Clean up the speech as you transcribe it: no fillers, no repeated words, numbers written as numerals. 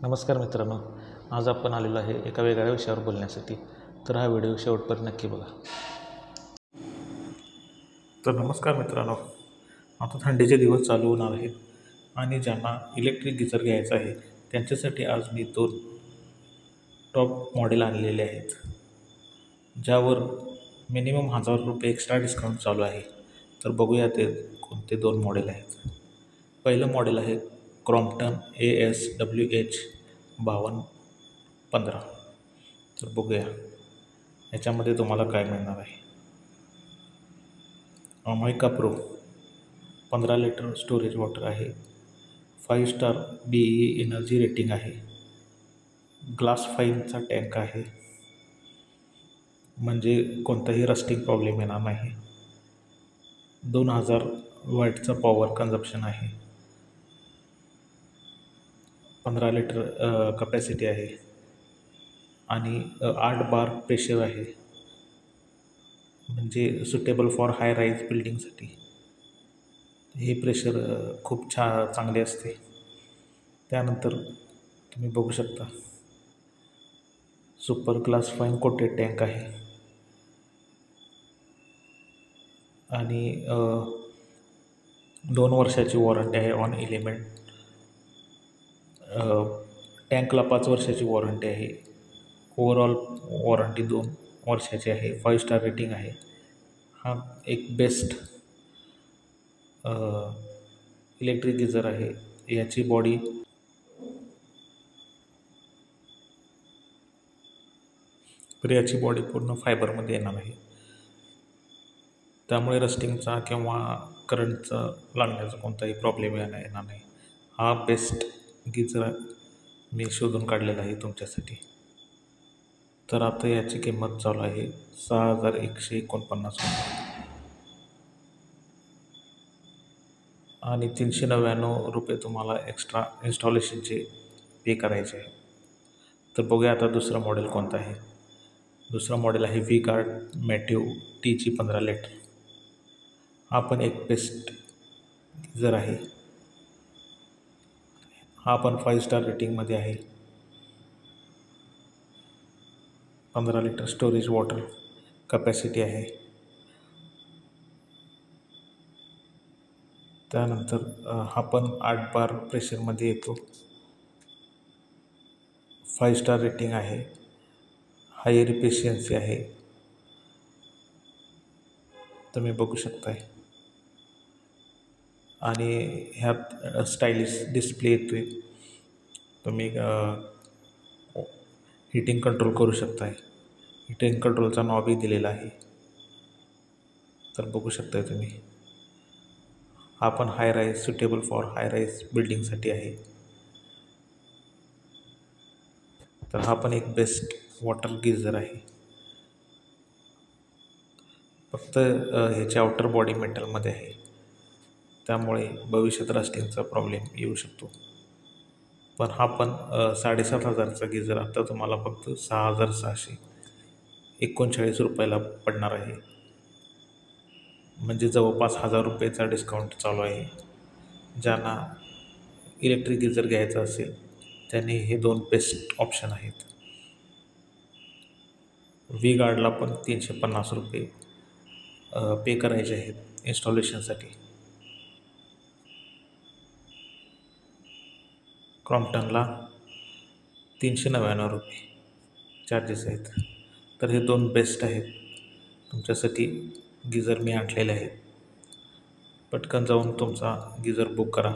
नमस्कार मित्रांनो, आज आपण आलेलो आहे एका वेगळ्या विषयावर बोलण्यासाठी. तर हा व्हिडिओ शेवटपर्यंत नक्की बघा. तर नमस्कार मित्रांनो, आता थंडीचे दिवस चालू होणार आहेत आणि ज्यांना इलेक्ट्रिक गिझर घ्यायचं आहे त्यांच्यासाठी आज मी 2 टॉप मॉडेल आणलेले आहेत, ज्यावर मिनिमम ₹1000 एक्स्ट्रा डिस्काउंट चालू आहे. तर बघूया ते कोणते 2 मॉडेल आहेत. पहिलं मॉडेल आहे क्रॉम्प्टन ASWH 5215. तर बघूया याच्यामध्ये तुम्हाला काय मिळणार आहे. अमायका प्रो 15 लिटर स्टोरेज वॉटर आहे. 5 स्टार BEE एनर्जी रेटिंग आहे. ग्लास फाईनचा टँक आहे, म्हणजे कोणताही रस्टिंग प्रॉब्लेम येणार नाही. 2000 वॅटचा पॉवर कन्झप्शन आहे. 15 लिटर कपॅसिटी आहे आणि 8 बार प्रेशर आहे, म्हणजे सुटेबल फॉर हाय राईज बिल्डिंगसाठी. हे प्रेशर खूप चांगले असते. त्यानंतर तुम्ही बघू शकता super glass fine coated tank आहे आणि 2 वर्षाची वॉरंटी आहे ऑन एलिमेंट. टँकला 5 वर्षाची वॉरंटी आहे. ओव्हरऑल वॉरंटी 2 वर्षाची आहे. 5 स्टार रेटिंग आहे. हा एक बेस्ट इलेक्ट्रिक गिझर आहे. याची बॉडी पूर्ण फायबरमध्ये येणार आहे, त्यामुळे रस्टिंगचा किंवा करंटचा लागण्याचा कोणताही प्रॉब्लेम येणार नाही. हा बेस्ट गिझर मी शोधून काढलेला आहे तुमच्यासाठी. तर आता याची किंमत चालू आहे ₹6149 आणि ₹399 तुम्हाला एक्स्ट्रा इन्स्टॉलेशनचे पे करायचे आहे. तर बघूया आता दुसरं मॉडेल कोणतं आहे. दुसरं मॉडेल आहे V-Guard मॅटिव्ह TG 15 लिटर. हा पण एक बेस्ट गिझर आहे. हा पण 5 स्टार रेटिंगमध्ये आहे. 15 लिटर स्टोरेज वॉटर कपॅसिटी आहे. त्यानंतर हा पण 8 बार प्रेशरमध्ये येतो. 5 स्टार रेटिंग आहे. हाय इफिशियन्सी आहे, तुम्ही बघू शकताय. आणि ह्यात स्टायलिश डिस्प्ले येतोय. तुम्ही हीटिंग कंट्रोल करू शकताय. हीटिंग कंट्रोलचा नॉबही दिलेला आहे, तर बघू शकताय तुम्ही. हा पण high rise suitable for high rise बिल्डिंगसाठी आहे. तर हा पण एक बेस्ट वॉटर गिझर आहे. फक्त ह्याची आउटर बॉडी मेटलमध्ये आहे, त्यामुळे भविष्यात रस्टिंगचा प्रॉब्लेम येऊ शकतो. पण हा पण 7,500चा गिझर आता तुम्हाला फक्त ₹6,639 पडणार आहे, म्हणजे जवळपास ₹1000चा डिस्काउंट चालू आहे. ज्यांना इलेक्ट्रिक गिझर घ्यायचं असेल त्यांनी हे 2 बेस्ट ऑप्शन आहेत. V-Guardला पण ₹350 पे करायचे आहेत इन्स्टॉलेशनसाठी. क्रॉम्प्टनला ₹399 चार्जेस आहेत. तर हे 2 बेस्ट आहेत तुमच्यासाठी गिझर मी आणलेले आहेत. पटकन जाऊन तुमचा गिझर बुक करा.